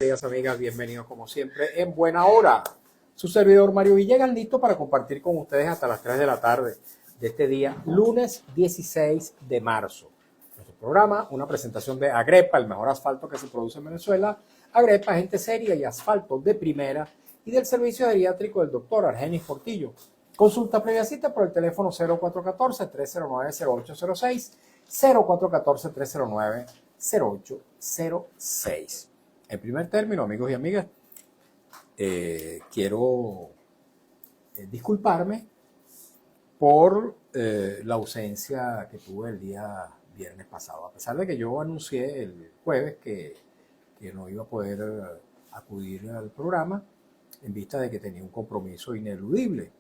Queridas amigas, bienvenidos como siempre en Buena Hora. Su servidor Mario Villegas, listo para compartir con ustedes hasta las 3 de la tarde de este día, lunes 16 de marzo. Nuestro programa, una presentación de Agrepa, el mejor asfalto que se produce en Venezuela. Agrepa, gente seria y asfalto de primera, y del servicio geriátrico del doctor Argenis Portillo. Consulta previa cita por el teléfono 0414-309-0806, 0414-309-0806. En primer término, amigos y amigas, quiero disculparme por la ausencia que tuve el día viernes pasado. A pesar de que yo anuncié el jueves que no iba a poder acudir al programa en vista de que tenía un compromiso ineludible.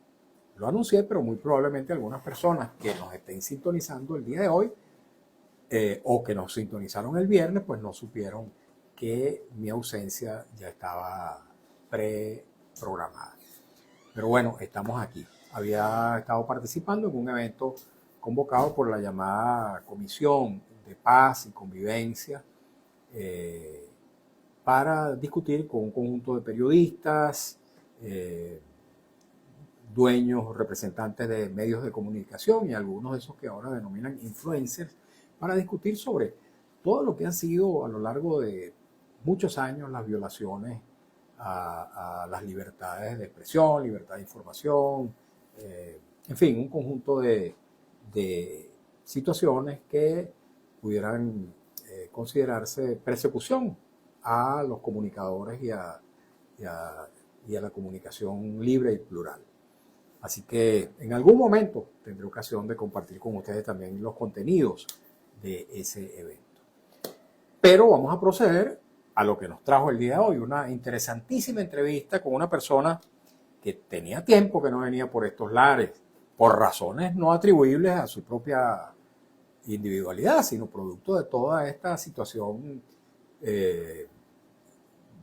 Lo anuncié, pero muy probablemente algunas personas que nos estén sintonizando el día de hoy o que nos sintonizaron el viernes, pues no supieron que mi ausencia ya estaba preprogramada. Pero bueno, estamos aquí. Había estado participando en un evento convocado por la llamada Comisión de Paz y Convivencia para discutir con un conjunto de periodistas, dueños, representantes de medios de comunicación y algunos de esos que ahora denominan influencers, para discutir sobre todo lo que han sido a lo largo de muchos años las violaciones a las libertades de expresión, libertad de información, en fin, un conjunto de situaciones que pudieran considerarse persecución a los comunicadores y a la comunicación libre y plural. Así que en algún momento tendré ocasión de compartir con ustedes también los contenidos de ese evento. Pero vamos a proceder a lo que nos trajo el día de hoy, una interesantísima entrevista con una persona que tenía tiempo que no venía por estos lares, por razones no atribuibles a su propia individualidad, sino producto de toda esta situación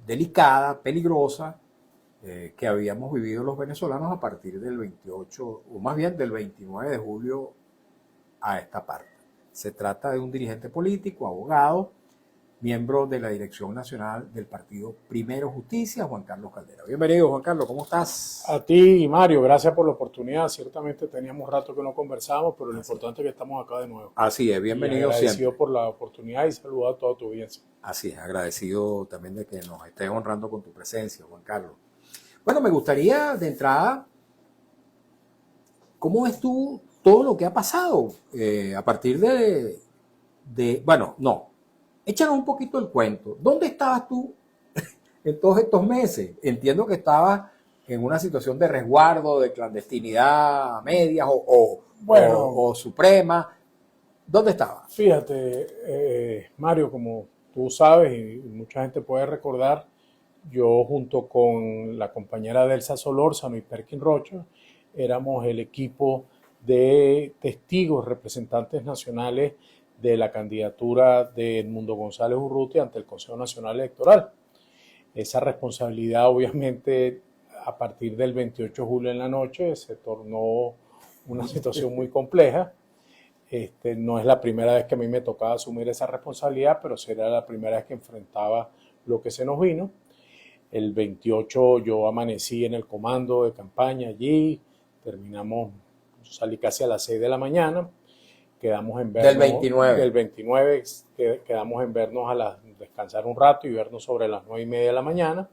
delicada, peligrosa, que habíamos vivido los venezolanos a partir del 28, o más bien del 29 de julio a esta parte. Se trata de un dirigente político, abogado, miembro de la Dirección Nacional del Partido Primero Justicia, Juan Carlos Caldera. Bienvenido, Juan Carlos, ¿cómo estás? A ti, Mario, gracias por la oportunidad. Ciertamente teníamos rato que no conversábamos, pero lo importante es que estamos acá de nuevo. Así es, bienvenido siempre. Agradecido por la oportunidad y saludo a toda tu audiencia. Así es, agradecido también de que nos estés honrando con tu presencia, Juan Carlos. Bueno, me gustaría de entrada, ¿cómo ves tú todo lo que ha pasado a partir échanos un poquito el cuento. ¿Dónde estabas tú en todos estos meses? Entiendo que estabas en una situación de resguardo, de clandestinidad media o suprema. ¿Dónde estabas? Fíjate, Mario, como tú sabes y mucha gente puede recordar, yo junto con la compañera Delsa Solórzano y Perkin Rocha éramos el equipo de testigos, representantes nacionales de la candidatura de Edmundo González Urrutia ante el Consejo Nacional Electoral. Esa responsabilidad, obviamente, a partir del 28 de julio en la noche se tornó una situación muy compleja. No es la primera vez que a mí me tocaba asumir esa responsabilidad, pero será la primera vez que enfrentaba lo que se nos vino. El 28 yo amanecí en el comando de campaña allí, salí casi a las 6 de la mañana, quedamos en vernos. Del 29 quedamos en vernos descansar un rato y vernos sobre las 9:30 de la mañana.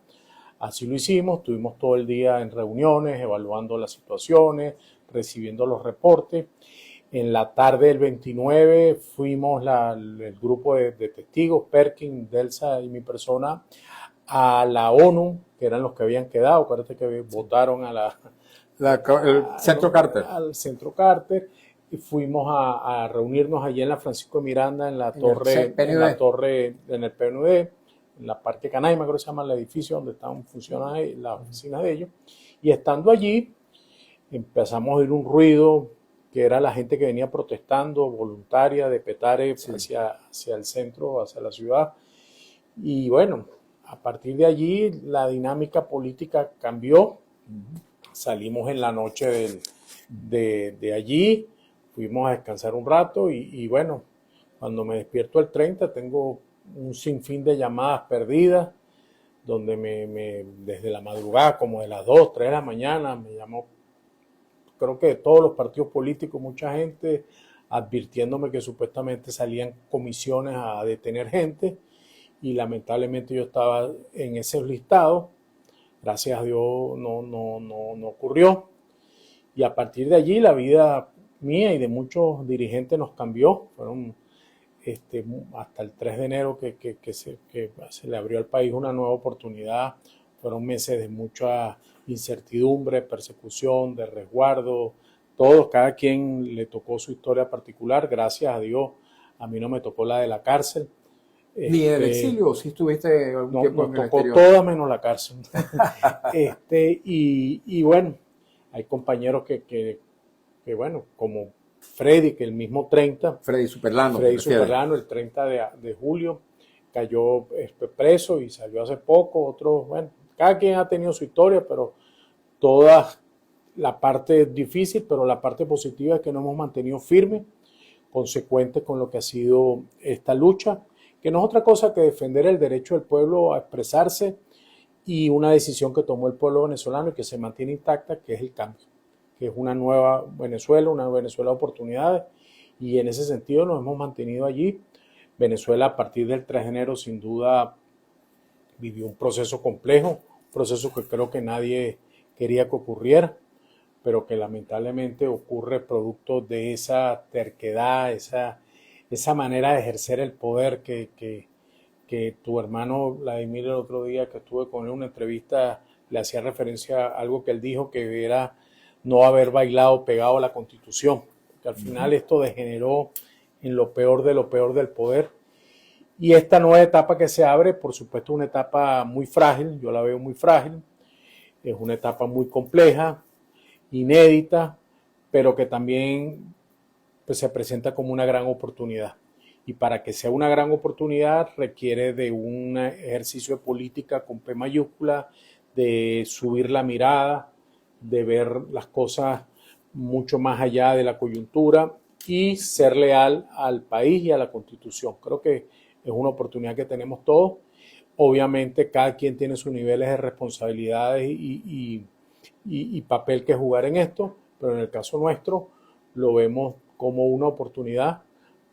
Así lo hicimos, estuvimos todo el día en reuniones, evaluando las situaciones, recibiendo los reportes. En la tarde del 29 fuimos el grupo de testigos, Perkin, Delsa y mi persona, a la ONU, que eran los que habían quedado. Acuérdate que votaron el Centro Carter. Al Centro Carter. Y fuimos a reunirnos allí en la Francisco de Miranda, en el PNUD, en la Parque Canaima, creo que se llama el edificio donde funcionan las oficinas de ellos. Y estando allí, empezamos a oír un ruido que era la gente que venía protestando, voluntaria, de Petare, sí, hacia el centro, hacia la ciudad. Y bueno, a partir de allí la dinámica política cambió. Salimos en la noche de allí, fuimos a descansar un rato y bueno, cuando me despierto el 30 tengo un sinfín de llamadas perdidas, donde desde la madrugada, como de las 2, 3 de la mañana, me llamó, creo que de todos los partidos políticos, mucha gente, advirtiéndome que supuestamente salían comisiones a detener gente, y lamentablemente yo estaba en ese listado. Gracias a Dios no ocurrió. Y a partir de allí la vida mía y de muchos dirigentes nos cambió. Fueron hasta el 3 de enero que se le abrió al país una nueva oportunidad. Fueron meses de mucha incertidumbre, persecución, de resguardo. Todos, cada quien le tocó su historia particular. Gracias a Dios, a mí no me tocó la de la cárcel. ¿Ni el exilio? ¿O si estuviste algún tiempo en el tocó exterior? toda menos la cárcel. Y bueno, hay compañeros que bueno, como Freddy, que el mismo 30, Freddy Superlano, el 30 de julio, cayó preso y salió hace poco. Otros, bueno, cada quien ha tenido su historia, pero toda la parte difícil, pero la parte positiva es que nos hemos mantenido firmes, consecuentes con lo que ha sido esta lucha, que no es otra cosa que defender el derecho del pueblo a expresarse y una decisión que tomó el pueblo venezolano y que se mantiene intacta, que es el cambio, que es una nueva Venezuela, una Venezuela de oportunidades, y en ese sentido nos hemos mantenido allí. Venezuela a partir del 3 de enero sin duda vivió un proceso complejo, un proceso que creo que nadie quería que ocurriera, pero que lamentablemente ocurre producto de esa terquedad, esa manera de ejercer el poder que tu hermano Vladimir el otro día que estuve con él en una entrevista le hacía referencia a algo que él dijo que era no haber bailado pegado a la Constitución, que al final esto degeneró en lo peor del poder. Y esta nueva etapa que se abre, por supuesto, una etapa muy frágil, yo la veo muy frágil, es una etapa muy compleja, inédita, pero que también pues, se presenta como una gran oportunidad. Y para que sea una gran oportunidad requiere de un ejercicio de política con P mayúscula, de subir la mirada, de ver las cosas mucho más allá de la coyuntura y ser leal al país y a la Constitución. Creo que es una oportunidad que tenemos todos. Obviamente cada quien tiene sus niveles de responsabilidades y papel que jugar en esto, pero en el caso nuestro lo vemos como una oportunidad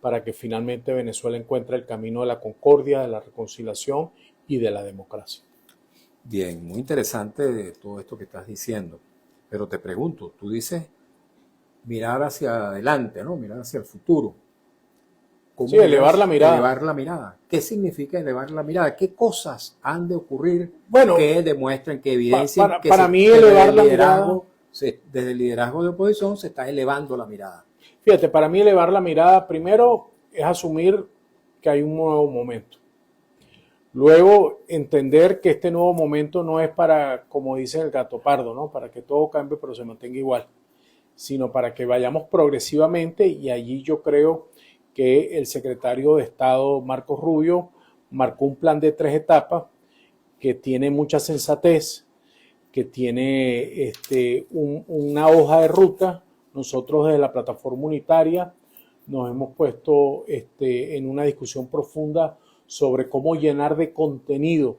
para que finalmente Venezuela encuentre el camino de la concordia, de la reconciliación y de la democracia. Bien, muy interesante todo esto que estás diciendo, pero te pregunto, tú dices mirar hacia adelante, ¿no? Mirar hacia el futuro. Sí, elevar la mirada. Elevar la mirada. ¿Qué significa elevar la mirada? ¿Qué cosas han de ocurrir que demuestren, que evidencien para mí elevar la mirada, desde el liderazgo de oposición se está elevando la mirada? Fíjate, para mí elevar la mirada primero es asumir que hay un nuevo momento. Luego entender que este nuevo momento no es para, como dice el gato pardo, ¿no? Para que todo cambie pero se mantenga igual, sino para que vayamos progresivamente, y allí yo creo que el secretario de Estado Marco Rubio marcó un plan de 3 etapas que tiene mucha sensatez, que tiene una hoja de ruta. Nosotros desde la plataforma unitaria nos hemos puesto en una discusión profunda sobre cómo llenar de contenido,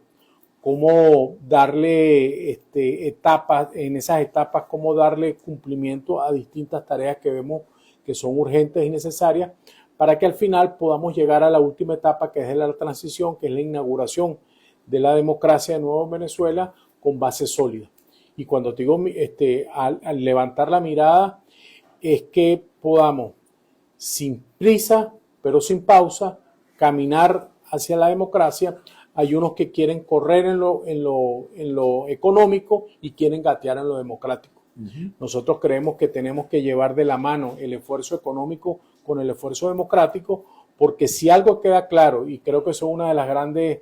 cómo darle etapas, en esas etapas, cómo darle cumplimiento a distintas tareas que vemos que son urgentes y necesarias, para que al final podamos llegar a la última etapa, que es la transición, que es la inauguración de la democracia de nuevo en Venezuela con base sólida. Y cuando te digo al levantar la mirada, es que podamos, sin prisa, pero sin pausa, caminar hacia la democracia. Hay unos que quieren correr en lo económico y quieren gatear en lo democrático. Nosotros creemos que tenemos que llevar de la mano el esfuerzo económico con el esfuerzo democrático, porque si algo queda claro, y creo que eso es una de las grandes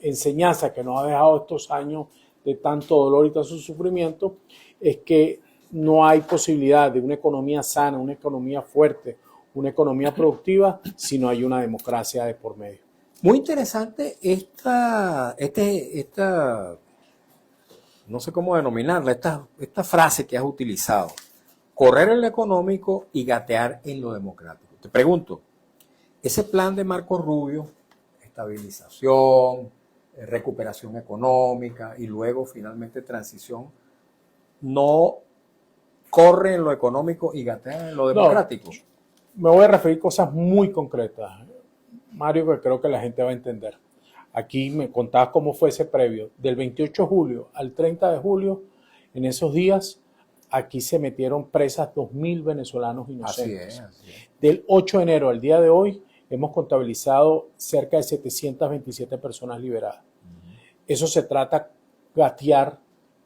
enseñanzas que nos ha dejado estos años de tanto dolor y tanto sufrimiento, es que no hay posibilidad de una economía sana, una economía fuerte, una economía productiva, si no hay una democracia de por medio. Muy interesante esta no sé cómo denominarla, esta frase que has utilizado: correr en lo económico y gatear en lo democrático. Te pregunto, ese plan de Marco Rubio, estabilización, recuperación económica y luego finalmente transición, no corre en lo económico y gatea en lo democrático. Me voy a referir a cosas muy concretas, Mario, que creo que la gente va a entender. Aquí me contabas cómo fue ese previo. Del 28 de julio al 30 de julio, en esos días, aquí se metieron presas 2.000 venezolanos inocentes. Así es. Del 8 de enero al día de hoy, hemos contabilizado cerca de 727 personas liberadas. Eso se trata gatear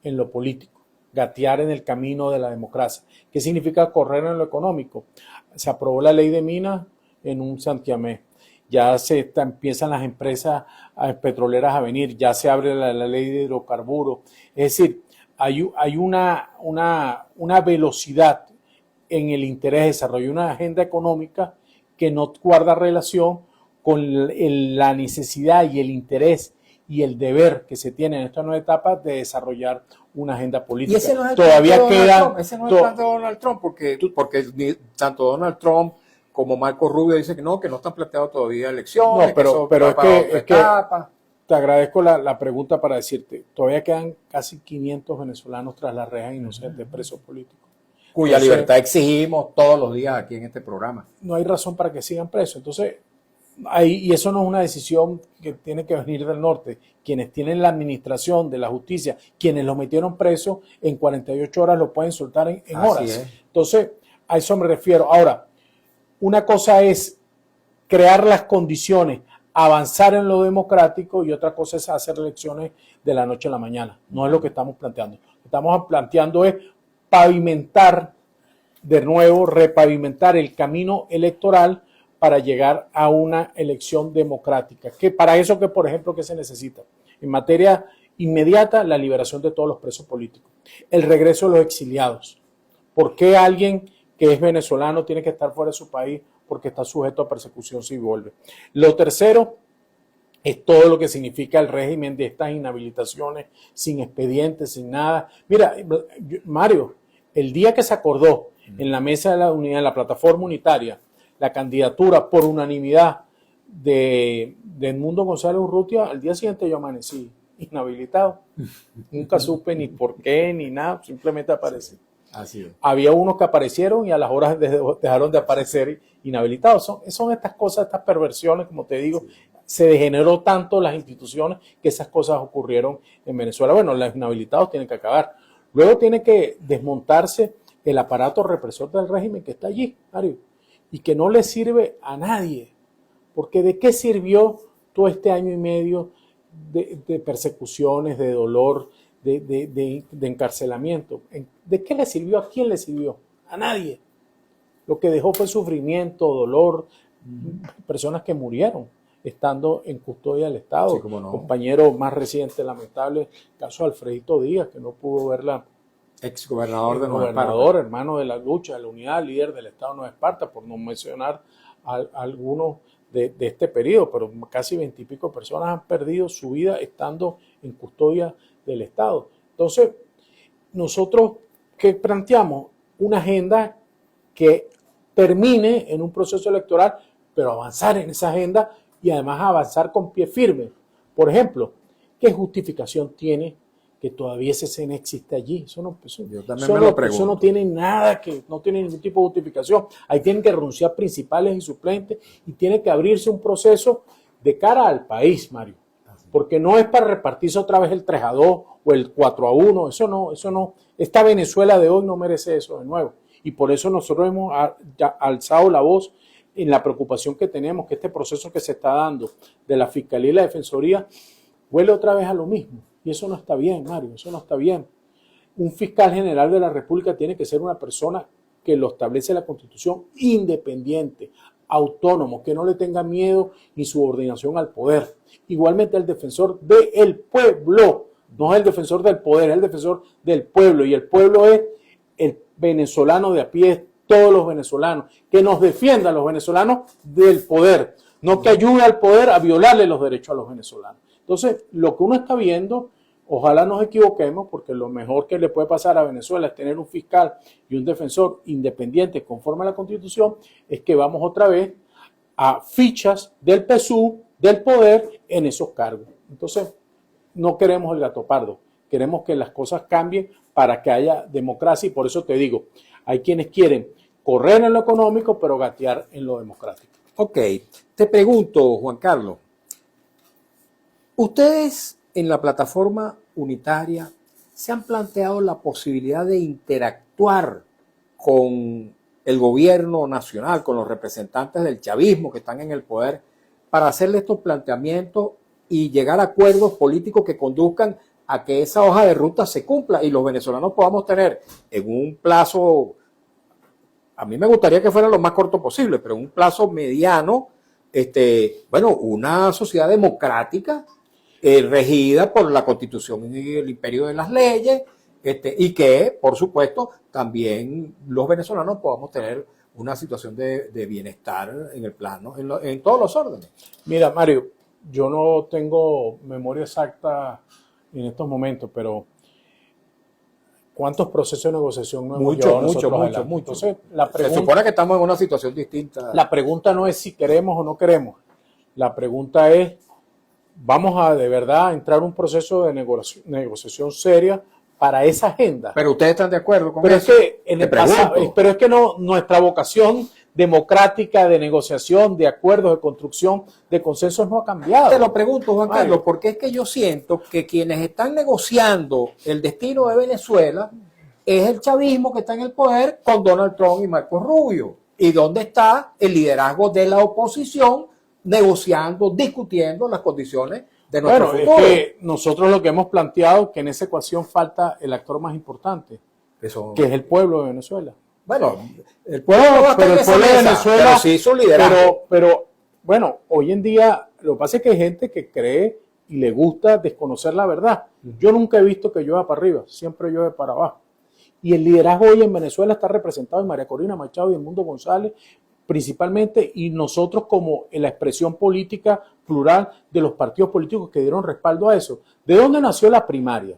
en lo político, gatear en el camino de la democracia. ¿Qué significa correr en lo económico? Se aprobó la ley de minas en un santiamén. Ya empiezan las empresas petroleras a venir, ya se abre la ley de hidrocarburos. Es decir, hay una velocidad en el interés de desarrollo, una agenda económica que no guarda relación con la necesidad y el interés y el deber que se tiene en esta nueva etapa de desarrollar una agenda política. Y ese no es el Todavía plan de queda. Donald Trump. Ese no es el plan de Donald Trump, porque tanto Donald Trump como Marco Rubio dicen que no están planteados todavía elecciones. No, pero es que etapa. Te agradezco la pregunta para decirte, todavía quedan casi 500 venezolanos tras las rejas inocentes, presos políticos. Cuya libertad exigimos todos los días aquí en este programa. No hay razón para que sigan presos. Entonces, y eso no es una decisión que tiene que venir del norte. Quienes tienen la administración de la justicia, quienes los metieron presos, en 48 horas lo pueden soltar en horas. Entonces, a eso me refiero. Ahora, una cosa es crear las condiciones, avanzar en lo democrático, y otra cosa es hacer elecciones de la noche a la mañana. No es lo que estamos planteando. Lo que estamos planteando es pavimentar de nuevo, repavimentar el camino electoral para llegar a una elección democrática. Que para eso, que por ejemplo, ¿qué se necesita? En materia inmediata, la liberación de todos los presos políticos, el regreso de los exiliados. ¿Por qué alguien que es venezolano tiene que estar fuera de su país porque está sujeto a persecución si vuelve? Lo tercero es todo lo que significa el régimen de estas inhabilitaciones, sin expedientes, sin nada. Mira, Mario, el día que se acordó en la mesa de la unidad, en la plataforma unitaria, la candidatura por unanimidad de Edmundo González Urrutia, al día siguiente yo amanecí inhabilitado. Nunca supe ni por qué ni nada, simplemente aparecí. Así es. Había unos que aparecieron y a las horas dejaron de aparecer inhabilitados. Son estas cosas, estas perversiones, como te digo. Sí. Se degeneró tanto las instituciones que esas cosas ocurrieron en Venezuela. Bueno, los inhabilitados tienen que acabar. Luego tiene que desmontarse el aparato represor del régimen que está allí, Mario, y que no le sirve a nadie. Porque ¿de qué sirvió todo este año y medio de persecuciones, de dolor, de encarcelamiento? ¿De qué le sirvió? ¿A quién le sirvió? A nadie. Lo que dejó fue sufrimiento, dolor, personas que murieron estando en custodia del Estado. Sí, no. Compañero más reciente, lamentable, caso de Alfredito Díaz, que no pudo verla. Exgobernador de Nueva Esparta. Esparta. Hermano de la lucha, de la unidad, líder del Estado de Nueva Esparta, por no mencionar a algunos de este periodo, pero casi 20 y pico personas han perdido su vida estando en custodia del Estado. Entonces, nosotros, ¿qué planteamos? Una agenda que termine en un proceso electoral, pero avanzar en esa agenda y además avanzar con pie firme. Por ejemplo, ¿qué justificación tiene que todavía ese CNE existe allí? Yo también me lo pregunto. Eso no tiene nada, no tiene ningún tipo de justificación. Ahí tienen que renunciar principales y suplentes y tiene que abrirse un proceso de cara al país, Mario. Porque no es para repartirse otra vez el 3-2 o el 4-1, eso no. Esta Venezuela de hoy no merece eso de nuevo. Y por eso nosotros hemos alzado la voz en la preocupación que tenemos, que este proceso que se está dando de la Fiscalía y la Defensoría huele otra vez a lo mismo. Y eso no está bien, Mario, eso no está bien. Un fiscal general de la República tiene que ser una persona que lo establece la Constitución, independiente, autónomo, que no le tenga miedo ni subordinación al poder. Igualmente el defensor del pueblo, no es el defensor del poder, es el defensor del pueblo. Y el pueblo es el venezolano de a pie, todos los venezolanos, que nos defienda a los venezolanos del poder, no que ayude al poder a violarle los derechos a los venezolanos. Entonces, lo que uno está viendo, ojalá nos equivoquemos, porque lo mejor que le puede pasar a Venezuela es tener un fiscal y un defensor independiente conforme a la Constitución, es que vamos otra vez a fichas del PSUV, del poder, en esos cargos. Entonces, no queremos el gato pardo, queremos que las cosas cambien para que haya democracia y por eso te digo, hay quienes quieren correr en lo económico pero gatear en lo democrático. Ok, te pregunto, Juan Carlos, ¿ustedes en la plataforma unitaria se han planteado la posibilidad de interactuar con el gobierno nacional, con los representantes del chavismo que están en el poder, para hacerle estos planteamientos y llegar a acuerdos políticos que conduzcan a que esa hoja de ruta se cumpla y los venezolanos podamos tener en un plazo, a mí me gustaría que fuera lo más corto posible, pero en un plazo mediano, una sociedad democrática regida por la Constitución y el imperio de las leyes, y que, por supuesto, también los venezolanos podamos tener una situación de bienestar en el plano, en todos los órdenes. Mira, Mario, yo no tengo memoria exacta en estos momentos, pero ¿cuántos procesos de negociación no hemos llevado nosotros adelante? Mucho. Entonces, Se supone que estamos en una situación distinta. La pregunta no es si queremos o no queremos. La pregunta es, ¿vamos a de verdad entrar en un proceso de negociación seria para esa agenda? Pero ustedes están de acuerdo con pero eso. Es que en el pasado, pero es que no, nuestra vocación democrática de negociación, de acuerdos, de construcción, de consensos no ha cambiado. Te lo pregunto, Juan Carlos, porque es que yo siento que quienes están negociando el destino de Venezuela es el chavismo que está en el poder con Donald Trump y Marco Rubio. ¿Y dónde está el liderazgo de la oposición negociando, discutiendo las condiciones de nuestro futuro? Es que nosotros lo que hemos planteado que en esa ecuación falta el actor más importante, que es el pueblo de Venezuela. Bueno, el pueblo, pero el pueblo de Venezuela, pero sí su liderazgo. Pero bueno, hoy en día lo que pasa es que hay gente que cree y le gusta desconocer la verdad. Yo nunca he visto que llueva para arriba, siempre llueve para abajo. Y el liderazgo hoy en Venezuela está representado en María Corina Machado y Edmundo González, principalmente, y nosotros como en la expresión política plural de los partidos políticos que dieron respaldo a eso. ¿De dónde nació la primaria?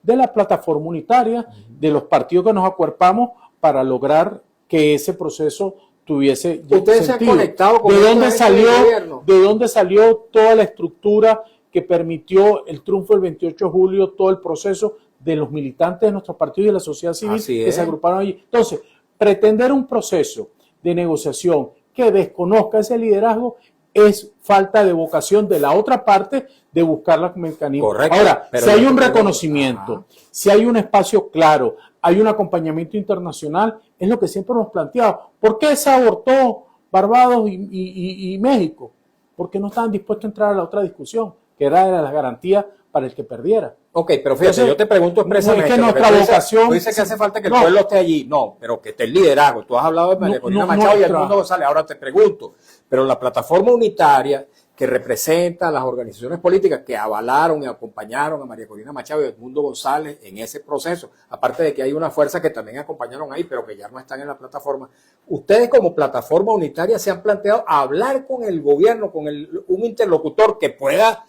De la plataforma unitaria, de los partidos que nos acuerpamos para lograr que ese proceso tuviese ¿Ustedes sentido. Se han conectado con ¿De dónde salió toda la estructura que permitió el triunfo del 28 de julio, todo el proceso de los militantes de nuestros partidos y de la sociedad civil que se agruparon allí? Entonces, pretender un proceso de negociación que desconozca ese liderazgo es falta de vocación de la otra parte de buscar los mecanismos. Correcto, ahora, si hay un reconocimiento, si hay un espacio claro, hay un acompañamiento internacional, es lo que siempre hemos planteado. ¿Por qué se abortó Barbados y México? Porque no estaban dispuestos a entrar a la otra discusión, que era de las garantías para el que perdiera. Ok, pero fíjate, entonces, yo te pregunto expresamente. No es que nuestra vocación. Tú dices que hace falta que el pueblo esté allí. No, pero que esté el liderazgo. Tú has hablado de María Corina Machado y Edmundo González. Ahora te pregunto, pero la plataforma unitaria que representa a las organizaciones políticas que avalaron y acompañaron a María Corina Machado y Edmundo González en ese proceso, aparte de que hay una fuerza que también acompañaron ahí, pero que ya no están en la plataforma, ustedes como plataforma unitaria se han planteado hablar con el gobierno, con un interlocutor que pueda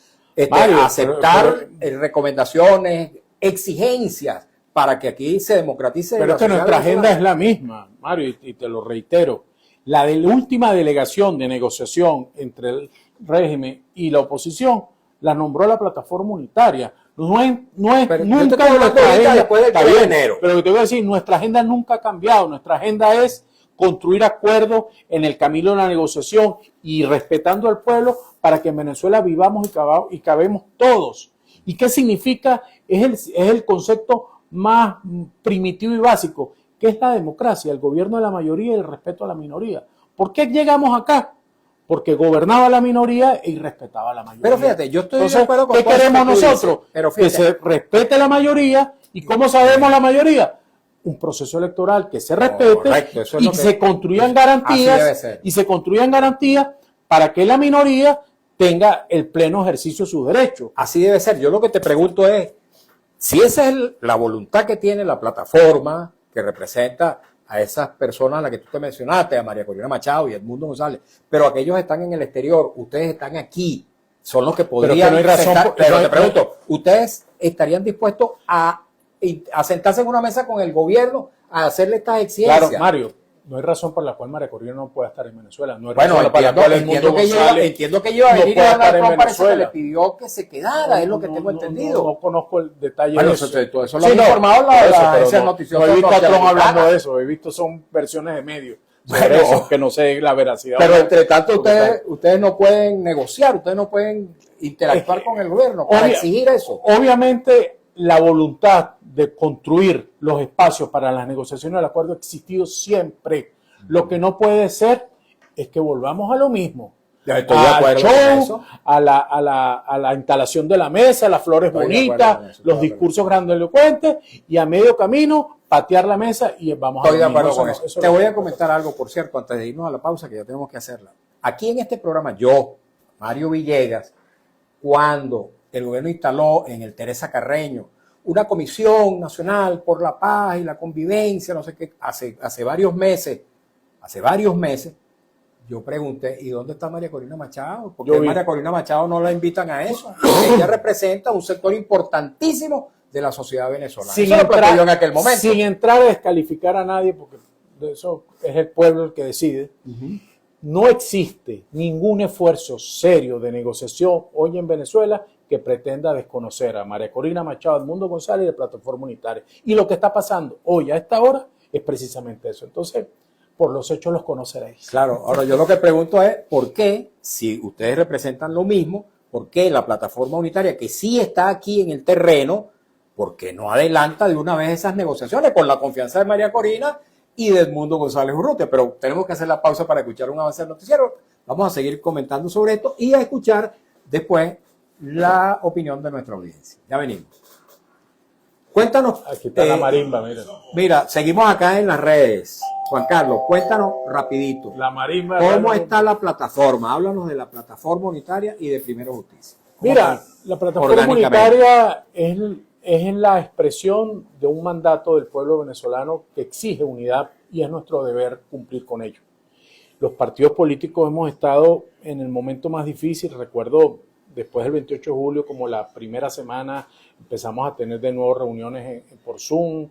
aceptar recomendaciones, exigencias para que aquí se democratice. Pero es que nuestra agenda es la misma, Mario, y te lo reitero. La última delegación de negociación entre el régimen y la oposición la nombró la plataforma unitaria. No es nunca nuestra agenda. Después del de enero. Pero lo que te voy a decir, nuestra agenda nunca ha cambiado. Nuestra agenda es construir acuerdos en el camino de la negociación y respetando al pueblo para que en Venezuela vivamos y cabemos todos. ¿Y qué significa? Es el concepto más primitivo y básico, que es la democracia, el gobierno de la mayoría y el respeto a la minoría. ¿Por qué llegamos acá? Porque gobernaba la minoría y respetaba a la mayoría. Pero fíjate, yo estoy de acuerdo con ¿qué queremos nosotros? Que se respete la mayoría. ¿Y cómo sabemos la mayoría? Un proceso electoral que se respete y se construyan garantías y se construyan garantías para que la minoría tenga el pleno ejercicio de sus derechos. Así debe ser. Yo lo que te pregunto es si esa es la voluntad que tiene la plataforma que representa a esas personas a las que tú te mencionaste, a María Corina Machado y Edmundo González, pero aquellos están en el exterior, ustedes están aquí, son los que podrían... Pero te pregunto, ¿ustedes estarían dispuestos a sentarse en una mesa con el gobierno a hacerle estas exigencias? Claro, Mario, no hay razón por la cual María Corina no pueda estar en Venezuela. No hay Bueno, razón por la cual el Mundo González entiendo que lleva a no venir pueda a estar en Donald Trump, parece que le Venezuela. pidió que se quedara, es lo que tengo entendido. No conozco el detalle Bueno, de eso. todo eso lo Sí, han no, informado por eso, la pero esa no noticiosa he visto a Trump norteamericana. hablando de eso, he visto son versiones de medios sobre Bueno, eso, que no sé la veracidad. Pero o no. entre tanto ustedes no pueden negociar, ustedes no pueden interactuar con el gobierno para exigir eso. Obviamente la voluntad de construir los espacios para las negociaciones del acuerdo ha existido siempre. Lo que no puede ser es que volvamos a lo mismo. Estoy de acuerdo con eso. A la instalación de la mesa, las flores bonitas, los discursos grandilocuentes y a medio camino patear la mesa y vamos a lo mismo. Estoy de acuerdo con eso. Te voy a comentar algo, por cierto, antes de irnos a la pausa, que ya tenemos que hacerla. Aquí en este programa, yo, Mario Villegas, cuando el gobierno instaló en el Teresa Carreño una comisión nacional por la paz y la convivencia, no sé qué, hace varios meses, yo pregunté, ¿y dónde está María Corina Machado? Porque María Corina Machado no la invitan a eso. Ella representa un sector importantísimo de la sociedad venezolana. Sin eso lo planteó en aquel momento. Sin entrar a descalificar a nadie, porque eso es el pueblo el que decide. No existe ningún esfuerzo serio de negociación hoy en Venezuela que pretenda desconocer a María Corina Machado, Edmundo González y la Plataforma Unitaria. Y lo que está pasando hoy a esta hora es precisamente eso. Entonces, por los hechos los conoceréis. Claro, ahora yo lo que pregunto es, ¿por qué, si ustedes representan lo mismo, por qué la Plataforma Unitaria, que sí está aquí en el terreno, por qué no adelanta de una vez esas negociaciones con la confianza de María Corina y de Edmundo González Urrutia? Pero tenemos que hacer la pausa para escuchar un avance del noticiero. Vamos a seguir comentando sobre esto y a escuchar después la opinión de nuestra audiencia. Ya venimos. Cuéntanos. Aquí está la marimba, mira. Mira, seguimos acá en las redes. Juan Carlos, cuéntanos rapidito. La marimba. ¿Cómo está la plataforma? Háblanos de la Plataforma Unitaria y de Primero Justicia. Mira, la Plataforma Unitaria es la expresión de un mandato del pueblo venezolano que exige unidad y es nuestro deber cumplir con ello. Los partidos políticos hemos estado en el momento más difícil. Recuerdo después del 28 de julio, como la primera semana, empezamos a tener de nuevo reuniones por Zoom.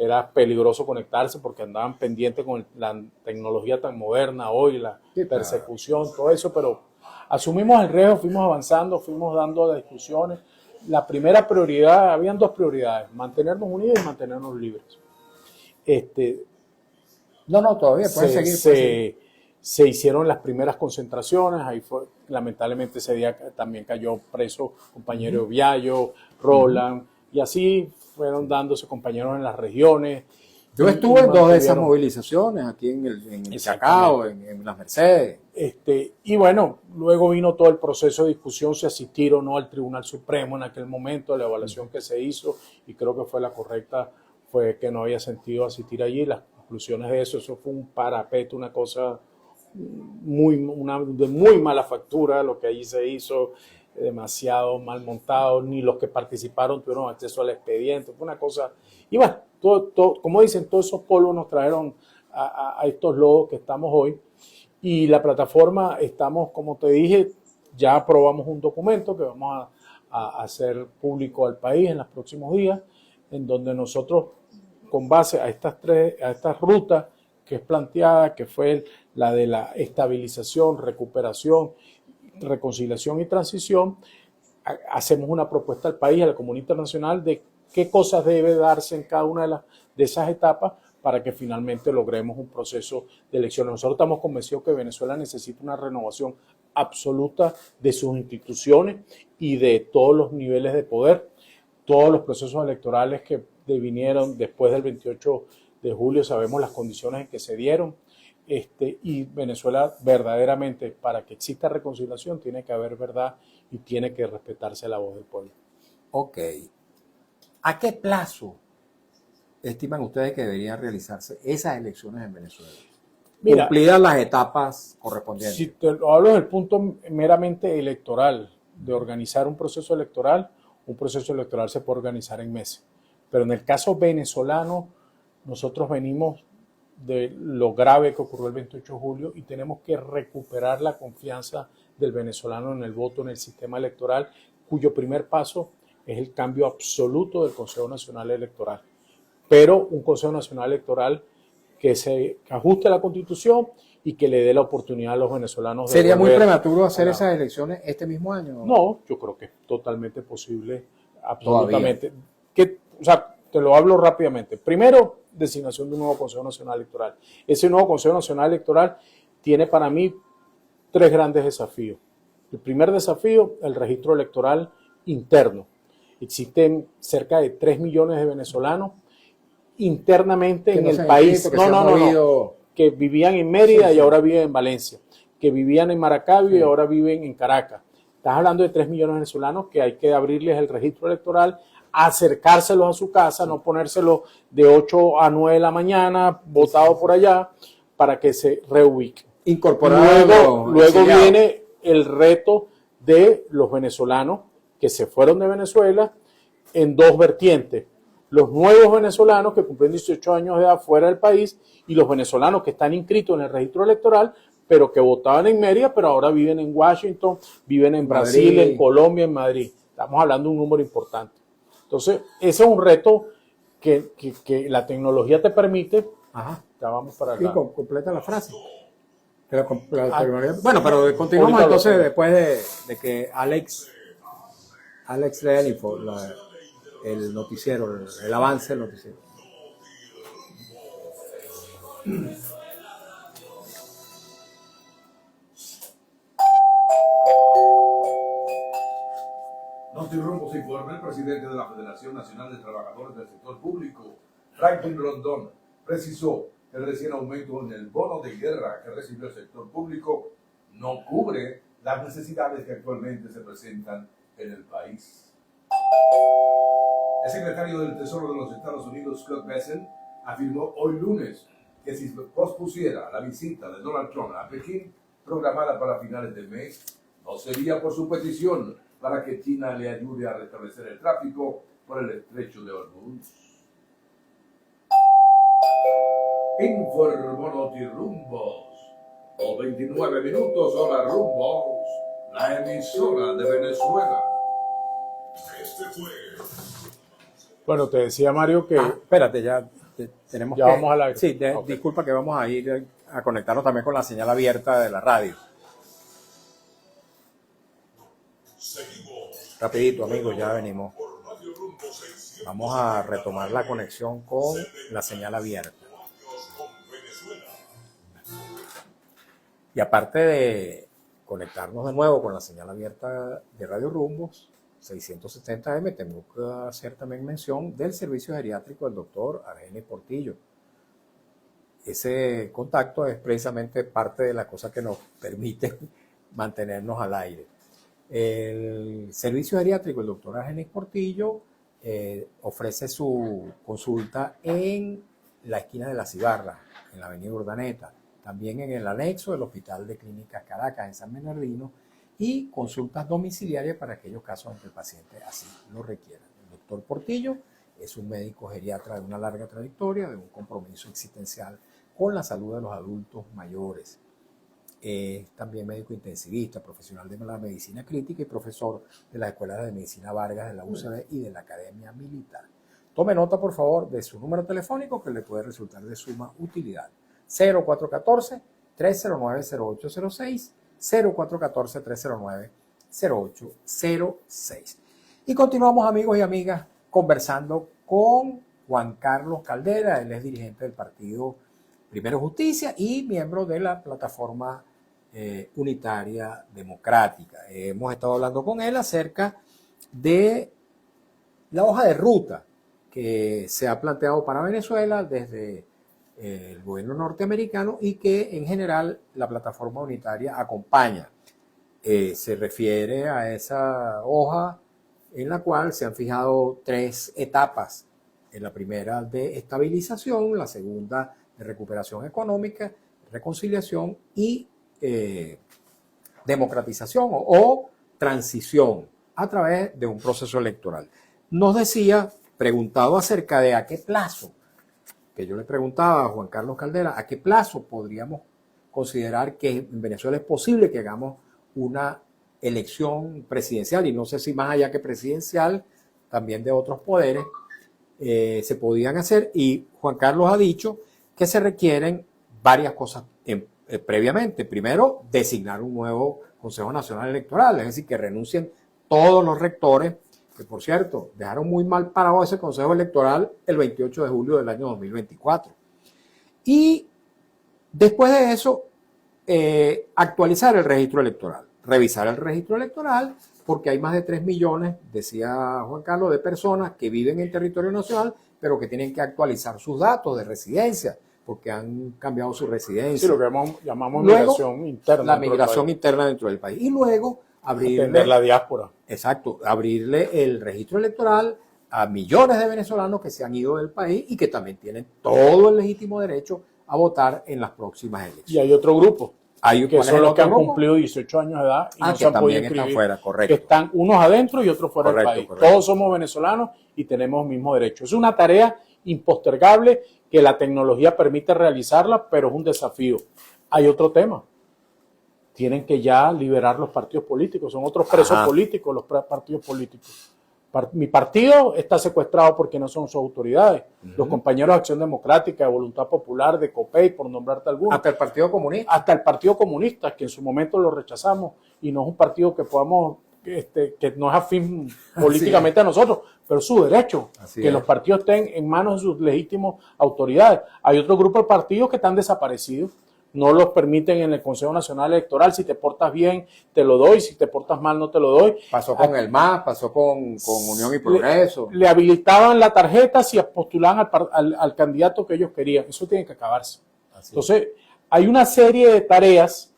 Era peligroso conectarse porque andaban pendientes con la tecnología tan moderna hoy, la persecución, todo eso, pero asumimos el riesgo, fuimos avanzando, fuimos dando las discusiones. La primera prioridad, habían dos prioridades, mantenernos unidos y mantenernos libres. Todavía pueden seguir. Se hicieron las primeras concentraciones, ahí fue, lamentablemente ese día también cayó preso compañero Viallo, Roland, y así fueron dándose compañeros en las regiones. Yo estuve en dos de esas movilizaciones, aquí en el Chacao, en las Mercedes. Y bueno, luego vino todo el proceso de discusión, si asistir o no al Tribunal Supremo en aquel momento, la evaluación que se hizo, y creo que fue la correcta, fue que no había sentido asistir allí. Las conclusiones de eso fue un parapeto, una cosa de muy mala factura, lo que allí se hizo, demasiado mal montado, ni los que participaron tuvieron acceso al expediente, fue una cosa, y bueno, todo, como dicen, todos esos polvos nos trajeron a estos lodos que estamos hoy, y la plataforma, estamos, como te dije, ya aprobamos un documento que vamos a hacer público al país en los próximos días, en donde nosotros, con base a estas rutas que es planteada, que fue la de la estabilización, recuperación, reconciliación y transición, hacemos una propuesta al país, a la comunidad internacional, de qué cosas debe darse en cada una de esas etapas para que finalmente logremos un proceso de elecciones. Nosotros estamos convencidos que Venezuela necesita una renovación absoluta de sus instituciones y de todos los niveles de poder. Todos los procesos electorales que vinieron después del 28 de julio, sabemos las condiciones en que se dieron. Y Venezuela verdaderamente, para que exista reconciliación, tiene que haber verdad y tiene que respetarse la voz del pueblo. Ok. ¿A qué plazo estiman ustedes que deberían realizarse esas elecciones en Venezuela? Mira, cumplidas las etapas correspondientes. Si te hablo del punto meramente electoral, de organizar un proceso electoral se puede organizar en meses. Pero en el caso venezolano, nosotros venimos de lo grave que ocurrió el 28 de julio y tenemos que recuperar la confianza del venezolano en el voto, en el sistema electoral, cuyo primer paso es el cambio absoluto del Consejo Nacional Electoral. Pero un Consejo Nacional Electoral que se ajuste a la Constitución y que le dé la oportunidad a los venezolanos de ¿Sería muy volver prematuro hacer a la- esas elecciones este mismo año? No, yo creo que es totalmente posible, absolutamente. O sea, te lo hablo rápidamente. Primero, designación de un nuevo Consejo Nacional Electoral. Ese nuevo Consejo Nacional Electoral tiene para mí tres grandes desafíos. El primer desafío, el registro electoral interno. Existen cerca de 3 millones de venezolanos internamente Que en no el se han país. inscrito, que se han movido. Que vivían en Mérida Sí, y sí. ahora viven en Valencia, que vivían en Maracaibo y Sí. ahora viven en Caracas. Estás hablando de 3 millones de venezolanos que hay que abrirles el registro electoral, acercárselos a su casa, no ponérselos de 8 a 9 de la mañana, botado por allá, para que se reubiquen. Incorporado. Luego viene el reto de los venezolanos que se fueron de Venezuela en dos vertientes. Los nuevos venezolanos que cumplen 18 años de edad fuera del país y los venezolanos que están inscritos en el registro electoral, pero que votaban en Mérida, pero ahora viven en Washington, viven en Brasil, Madrid. en Colombia, en Madrid. Estamos hablando de un número importante. Entonces, ese es un reto que la tecnología te permite. Ajá. Ya vamos para Sí, la... completa la frase. Bueno, pero continuamos Ahorita entonces lo- después de que Alex lea el noticiero, el avance del noticiero. Notirumbo se informa, el presidente de la Federación Nacional de Trabajadores del Sector Público, Franklin Rondón, precisó que el recién aumento en el bono de guerra que recibió el sector público no cubre las necesidades que actualmente se presentan en el país. El secretario del Tesoro de los Estados Unidos, Scott Bessent, afirmó hoy lunes que si pospusiera la visita de Donald Trump a Pekín, programada para finales del mes, no sería por su petición para que China le ayude a restablecer el tráfico por el estrecho de Hormuz. Informó Notirumbos. Los 29 minutos, hora Rumbos, la emisora de Venezuela. Este fue. Bueno, te decía Mario que... Espérate, ya tenemos Ya que... vamos al aire. Sí, Ok. disculpa que vamos a ir a conectarnos también con la señal abierta de la radio. Rapidito, amigos, ya venimos. Vamos a retomar la conexión con la señal abierta. Y aparte de conectarnos de nuevo con la señal abierta de Radio Rumbos 670M, tengo que hacer también mención del servicio geriátrico del doctor Argenis Portillo. Ese contacto es precisamente parte de la cosa que nos permite mantenernos al aire. El servicio geriátrico del doctor Argenis Portillo ofrece su consulta en la esquina de la Cibarra, en la avenida Urdaneta, también en el anexo del Hospital de Clínicas Caracas, en San Bernardino, y consultas domiciliarias para aquellos casos en que el paciente así lo requiera. El doctor Portillo es un médico geriatra de una larga trayectoria, de un compromiso existencial con la salud de los adultos mayores. Es también médico intensivista, profesional de la medicina crítica y profesor de las escuelas de medicina Vargas de la UCB y de la Academia Militar. Tome nota, por favor, de su número telefónico que le puede resultar de suma utilidad. 0414-309-0806, 0414-309-0806. Y continuamos, amigos y amigas, conversando con Juan Carlos Caldera. Él es dirigente del partido Primero Justicia y miembro de la plataforma unitaria democrática. Hemos estado hablando con él acerca de la hoja de ruta que se ha planteado para Venezuela desde el gobierno norteamericano y que en general la plataforma unitaria acompaña. Se refiere a esa hoja en la cual se han fijado 3 etapas. En la primera de estabilización, la segunda de recuperación económica, reconciliación y democratización o transición a través de un proceso electoral. Nos decía, preguntado acerca de a qué plazo, que yo le preguntaba a Juan Carlos Caldera, a qué plazo podríamos considerar que en Venezuela es posible que hagamos una elección presidencial, y no sé si más allá que presidencial, también de otros poderes, se podían hacer, y Juan Carlos ha dicho que se requieren varias cosas previamente. Primero, designar un nuevo Consejo Nacional Electoral, es decir, que renuncien todos los rectores, que por cierto, dejaron muy mal parado ese Consejo Electoral el 28 de julio del año 2024. Y después de eso, actualizar el registro electoral, revisar el registro electoral, porque hay más de 3 millones, decía Juan Carlos, de personas que viven en territorio nacional, pero que tienen que actualizar sus datos de residencia, porque han cambiado su residencia. Sí, lo que llamamos Luego, migración interna. La migración interna dentro del país. Y luego atender la diáspora. Exacto, abrirle el registro electoral a millones de venezolanos que se han ido del país y que también tienen todo el legítimo derecho a votar en las próximas elecciones. Y hay otro grupo, que son los que han grupo? cumplido 18 años de edad y no que se han podido también inscribir, están fuera, correcto. que están unos adentro y otros fuera del país. Correcto. Todos somos venezolanos y tenemos el mismo derecho. Es una tarea impostergable que la tecnología permite realizarla, pero es un desafío. Hay otro tema. Tienen que ya liberar los partidos políticos. Son otros presos políticos los partidos políticos. Mi partido está secuestrado porque no son sus autoridades. Los compañeros de Acción Democrática, de Voluntad Popular, de COPEI, por nombrarte algunos. Hasta el Partido Comunista. Hasta el Partido Comunista, que en su momento lo rechazamos y no es un partido que podamos, que no es afín políticamente a nosotros, pero es su derecho, que los partidos estén en manos de sus legítimas autoridades. Hay otro grupo de partidos que están desaparecidos. No los permiten en el Consejo Nacional Electoral. Si te portas bien, te lo doy. Si te portas mal, no te lo doy. Pasó con el MAS, pasó con Unión y Progreso. Le habilitaban la tarjeta si postulaban al candidato que ellos querían. Eso tiene que acabarse. Entonces, hay una serie de tareas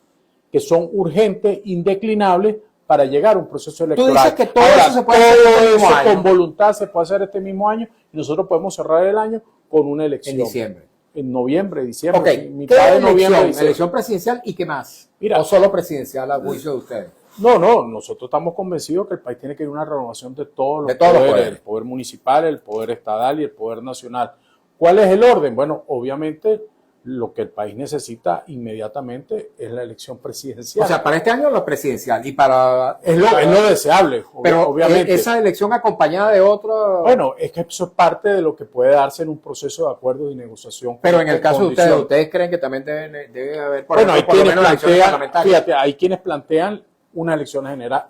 que son urgentes, indeclinables, para llegar a un proceso electoral. Tú dices que todo eso se puede hacer este mismo año. Con voluntad se puede hacer este mismo año y nosotros podemos cerrar el año con una elección. En diciembre. En noviembre, diciembre. Ok, mitad de noviembre, diciembre. ¿Elección presidencial y qué más? Mira, ¿O solo presidencial a juicio de ustedes? No, nosotros estamos convencidos que el país tiene que ir a una renovación de todos los poderes. poderes, el poder municipal, el poder estatal y el poder nacional. ¿Cuál es el orden? Bueno, obviamente lo que el país necesita inmediatamente es la elección presidencial. O sea, para este año la presidencial y para... Es lo deseable, pero obviamente. Esa elección acompañada de otro... Bueno, es que eso es parte de lo que puede darse en un proceso de acuerdo y negociación. Pero en el caso de ustedes creen que también debe haber... Bueno, hay quienes plantean, fíjate, hay quienes plantean una elección general,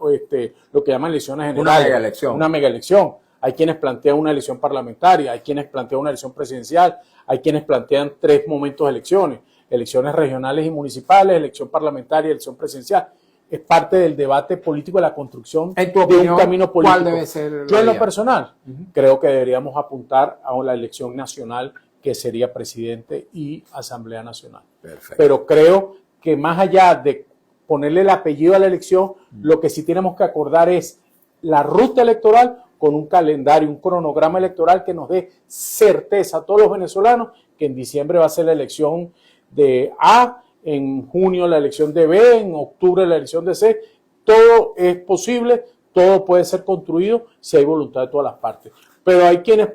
lo que llaman elecciones generales. Una mega elección. Una mega elección. Hay quienes plantean una elección parlamentaria, hay quienes plantean una elección presidencial, hay quienes plantean 3 momentos de elecciones, elecciones regionales y municipales, elección parlamentaria y elección presidencial. Es parte del debate político de la construcción de un camino político. ¿Cuál debe ser? Yo en lo personal creo que deberíamos apuntar a la elección nacional que sería presidente y Asamblea Nacional. Perfecto. Pero creo que más allá de ponerle el apellido a la elección, lo que sí tenemos que acordar es la ruta electoral con un calendario, un cronograma electoral que nos dé certeza a todos los venezolanos que en diciembre va a ser la elección de A, en junio la elección de B, en octubre la elección de C. Todo es posible, todo puede ser construido si hay voluntad de todas las partes. Pero hay quienes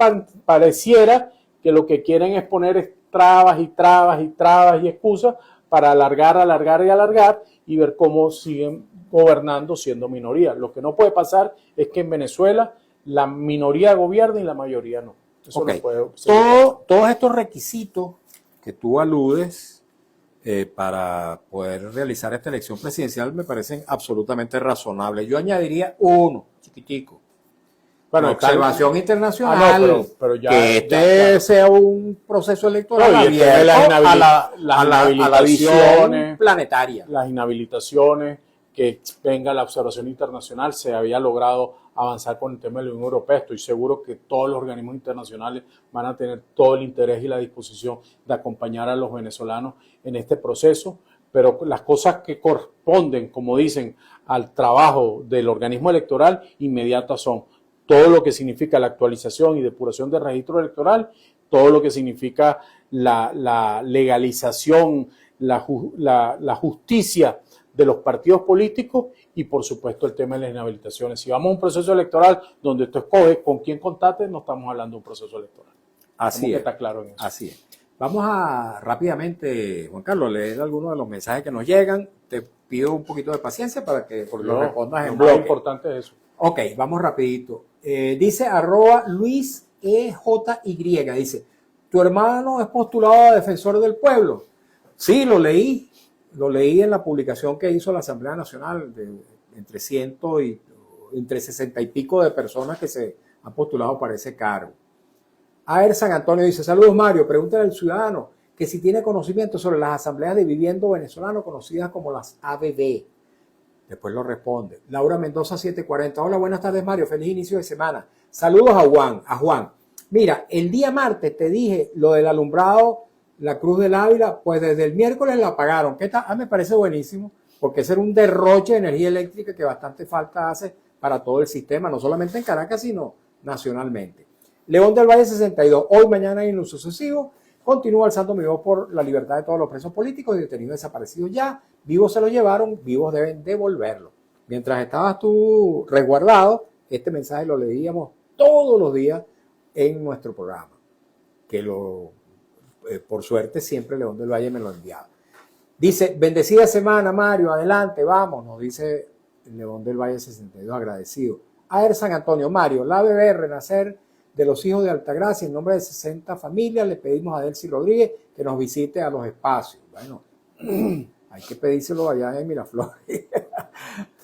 pareciera que lo que quieren es poner trabas y excusas para alargar y ver cómo siguen gobernando siendo minoría. Lo que no puede pasar es que en Venezuela la minoría gobierna y la mayoría no. Eso no puede ser. Todos estos requisitos que tú aludes para poder realizar esta elección presidencial me parecen absolutamente razonables. Yo añadiría uno, chiquitico. Bueno, observación internacional, pero ya, que sea un proceso electoral abierto a la visión planetaria. Las inhabilitaciones, que venga la observación internacional, se había logrado avanzar con el tema de la Unión Europea. Estoy seguro que todos los organismos internacionales van a tener todo el interés y la disposición de acompañar a los venezolanos en este proceso, pero las cosas que corresponden, como dicen, al trabajo del organismo electoral inmediatas son todo lo que significa la actualización y depuración del registro electoral, todo lo que significa la legalización, la justicia de los partidos políticos y, por supuesto, el tema de las inhabilitaciones. Si vamos a un proceso electoral donde tú escoges con quién contactes, no estamos hablando de un proceso electoral. Así es. Está claro en eso. Así es. Vamos a rápidamente, Juan Carlos, leer algunos de los mensajes que nos llegan. Te pido un poquito de paciencia para que lo respondas en bloque. Lo importante es eso. Ok, vamos rapidito. Dice @LuisEJY, dice, tu hermano es postulado a defensor del pueblo. Sí, lo leí en la publicación que hizo la Asamblea Nacional, entre 60 y pico de personas que se han postulado para ese cargo. Aer San Antonio dice, saludos Mario, pregúntale al ciudadano que si tiene conocimiento sobre las asambleas de viviendo venezolano conocidas como las ABV. Después lo responde. Laura Mendoza 740, hola, buenas tardes Mario, feliz inicio de semana. Saludos a Juan. Mira, el día martes te dije lo del alumbrado, la Cruz del Ávila, pues desde el miércoles la apagaron. ¿Qué tal? Me parece buenísimo, porque ese era un derroche de energía eléctrica que bastante falta hace para todo el sistema, no solamente en Caracas, sino nacionalmente. León del Valle 62, hoy, mañana y en lo sucesivo, continúa alzando mi voz por la libertad de todos los presos políticos y detenidos desaparecidos ya. Vivos se lo llevaron, vivos deben devolverlo. Mientras estabas tú resguardado, este mensaje lo leíamos todos los días en nuestro programa, que por suerte siempre León del Valle me lo enviaba. Dice, bendecida semana Mario, adelante, vamos, nos dice León del Valle 62, agradecido. Aer San Antonio, Mario, la bebé renacer de los hijos de Altagracia, en nombre de 60 familias, le pedimos a Delcy Rodríguez que nos visite a los espacios. Bueno, hay que pedírselo allá en Miraflores.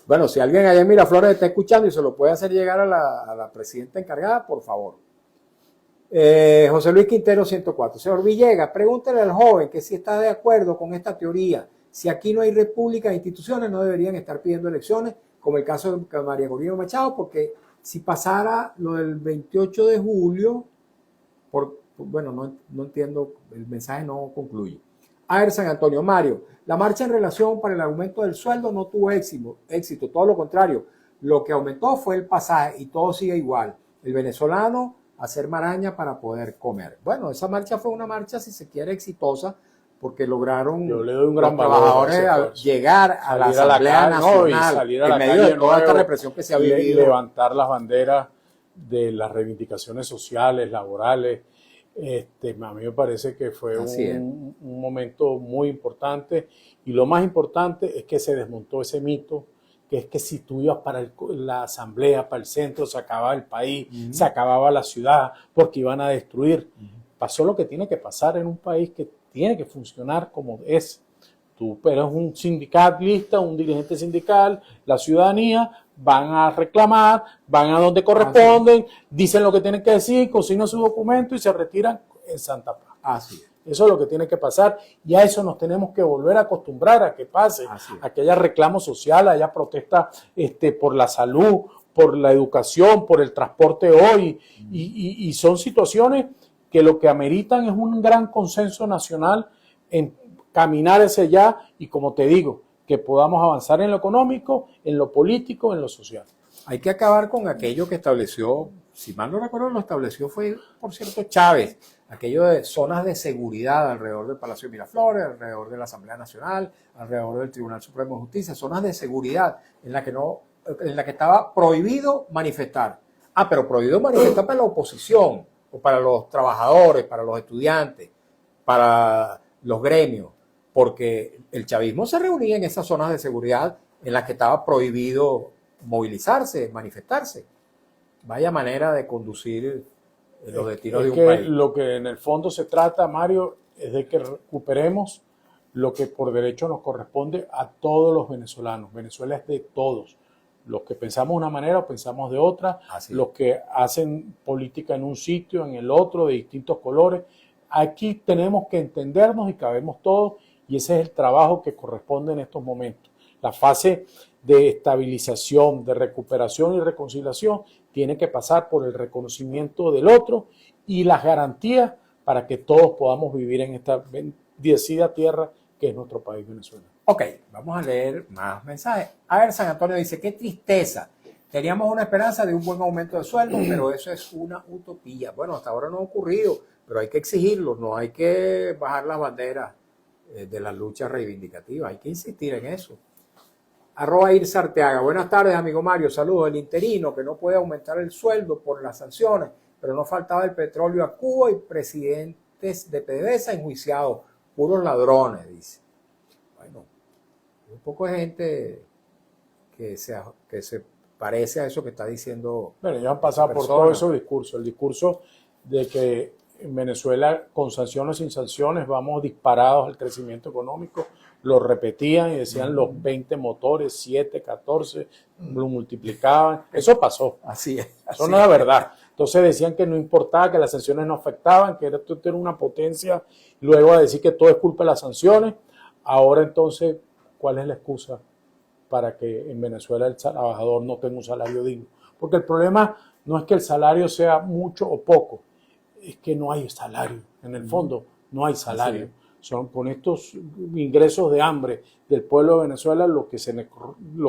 Bueno, si alguien allá en Miraflores está escuchando y se lo puede hacer llegar a la presidenta encargada, por favor. José Luis Quintero 104. Señor Villegas, pregúntele al joven que si está de acuerdo con esta teoría. Si aquí no hay república e instituciones, no deberían estar pidiendo elecciones, como el caso de María Corina Machado, porque si pasara lo del 28 de julio, bueno, no entiendo, el mensaje no concluye. Aer San Antonio, Mario, la marcha en relación para el aumento del sueldo no tuvo éxito, todo lo contrario. Lo que aumentó fue el pasaje y todo sigue igual. El venezolano hacer maraña para poder comer. Bueno, esa marcha fue una marcha, si se quiere, exitosa, porque lograron Yo le doy un los gran trabajadores llegar a la Asamblea Nacional en medio de toda esta represión que se ha vivido. Levantar las banderas de las reivindicaciones sociales, laborales. A mí me parece que fue un momento muy importante, y lo más importante es que se desmontó ese mito que es que si tú ibas para la asamblea, para el centro, se acababa el país, se acababa la ciudad, porque iban a destruir. Pasó lo que tiene que pasar en un país que tiene que funcionar como es. Tú eres un sindicalista, un dirigente sindical, la ciudadanía van a reclamar, van a donde corresponden, dicen lo que tienen que decir, consignan su documento y se retiran en santa paz. Así es. Eso es lo que tiene que pasar, y a eso nos tenemos que volver a acostumbrar, a que pase, a que haya reclamo social, haya protesta por la salud, por la educación, por el transporte hoy, y son situaciones que lo que ameritan es un gran consenso nacional en caminar hacia allá, y como te digo, que podamos avanzar en lo económico, en lo político, en lo social. Hay que acabar con aquello que estableció, si mal no recuerdo, lo estableció fue, por cierto, Chávez, aquello de zonas de seguridad alrededor del Palacio de Miraflores, alrededor de la Asamblea Nacional, alrededor del Tribunal Supremo de Justicia, zonas de seguridad en la que estaba prohibido manifestar. Pero prohibido manifestar para la oposición, o para los trabajadores, para los estudiantes, para los gremios, porque el chavismo se reunía en esas zonas de seguridad en las que estaba prohibido movilizarse, manifestarse. Vaya manera de conducir los destinos de un país. Lo que en el fondo se trata, Mario, es de que recuperemos lo que por derecho nos corresponde a todos los venezolanos. Venezuela es de todos. Los que pensamos de una manera o pensamos de otra, los que hacen política en un sitio, en el otro, de distintos colores. Aquí tenemos que entendernos y cabemos todos, y ese es el trabajo que corresponde en estos momentos. La fase de estabilización, de recuperación y reconciliación tiene que pasar por el reconocimiento del otro y las garantías para que todos podamos vivir en esta bendecida tierra que es nuestro país, Venezuela. Ok, vamos a leer más mensajes. Aer San Antonio dice, qué tristeza. Teníamos una esperanza de un buen aumento de sueldo, pero eso es una utopía. Bueno, hasta ahora no ha ocurrido, pero hay que exigirlo, no hay que bajar las banderas de las luchas reivindicativas, hay que insistir en eso. @Irsa Arteaga, buenas tardes amigo Mario, saludos. El interino que no puede aumentar el sueldo por las sanciones, pero no faltaba el petróleo a Cuba y presidentes de PDVSA enjuiciados, puros ladrones, dice. Bueno, un poco de gente que se parece a eso que está diciendo. Bueno, ya han pasado por todos esos discursos, el discurso de que en Venezuela, con sanciones o sin sanciones, vamos disparados al crecimiento económico. Lo repetían y decían los 20 motores, 7, 14, lo multiplicaban. Eso pasó. Así es. Eso no era verdad. Entonces decían que no importaba, que las sanciones no afectaban, que esto era una potencia. Luego a decir que todo es culpa de las sanciones. Ahora entonces, ¿cuál es la excusa para que en Venezuela el trabajador no tenga un salario digno? Porque el problema no es que el salario sea mucho o poco, es que no hay salario. En el fondo, no hay salario. Son con estos ingresos de hambre del pueblo de Venezuela, lo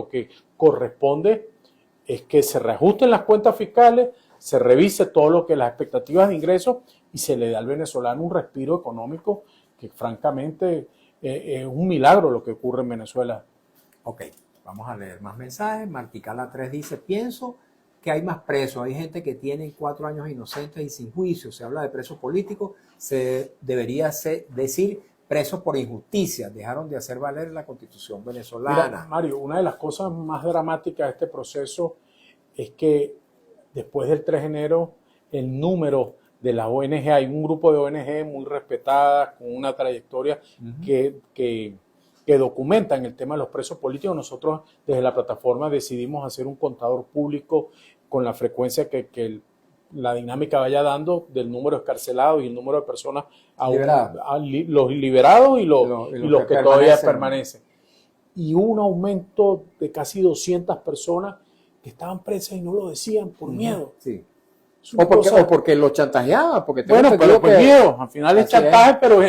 que corresponde es que se reajusten las cuentas fiscales, se revise todo lo que las expectativas de ingresos y se le da al venezolano un respiro económico que francamente es un milagro lo que ocurre en Venezuela. Ok, vamos a leer más mensajes. Marticala 3 dice, pienso que hay más presos, hay gente que tiene 4 años inocentes y sin juicio, se habla de presos políticos, se debería decir presos por injusticia, dejaron de hacer valer la Constitución venezolana. Mira, Mario, una de las cosas más dramáticas de este proceso es que después del 3 de enero el número de las ONG, hay un grupo de ONG muy respetadas, con una trayectoria que documentan el tema de los presos políticos. Nosotros desde la plataforma decidimos hacer un contador público con la frecuencia que la dinámica vaya dando del número de escarcelados y el número de personas los liberados y los que todavía permanecen. Y un aumento de casi 200 personas que estaban presas y no lo decían por miedo. Sí. O porque los chantajeaban. Porque bueno, pero por miedo. Al final es chantaje, pero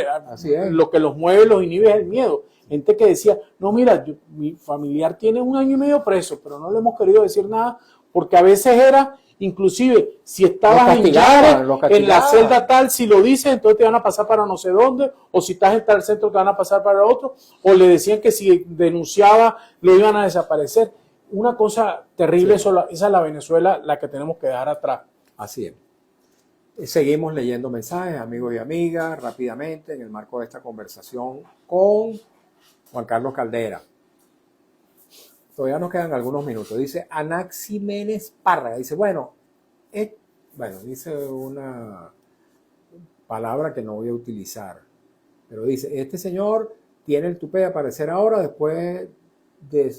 lo que los mueve, los inhibe es el miedo. Gente que decía, no, mira, mi familiar tiene 1 año y medio preso, pero no le hemos querido decir nada, porque a veces era, inclusive, si estabas en la celda tal, si lo dices, entonces te van a pasar para no sé dónde, o si estás en tal centro te van a pasar para otro, o le decían que si denunciaba lo iban a desaparecer. Una cosa terrible, esa es la Venezuela la que tenemos que dejar atrás. Así es. Seguimos leyendo mensajes, amigos y amigas, rápidamente, en el marco de esta conversación con Juan Carlos Caldera. Todavía nos quedan algunos minutos. Dice Anax Jiménez Párraga. Dice, dice una palabra que no voy a utilizar. Pero dice, este señor tiene el tupé de aparecer ahora después de...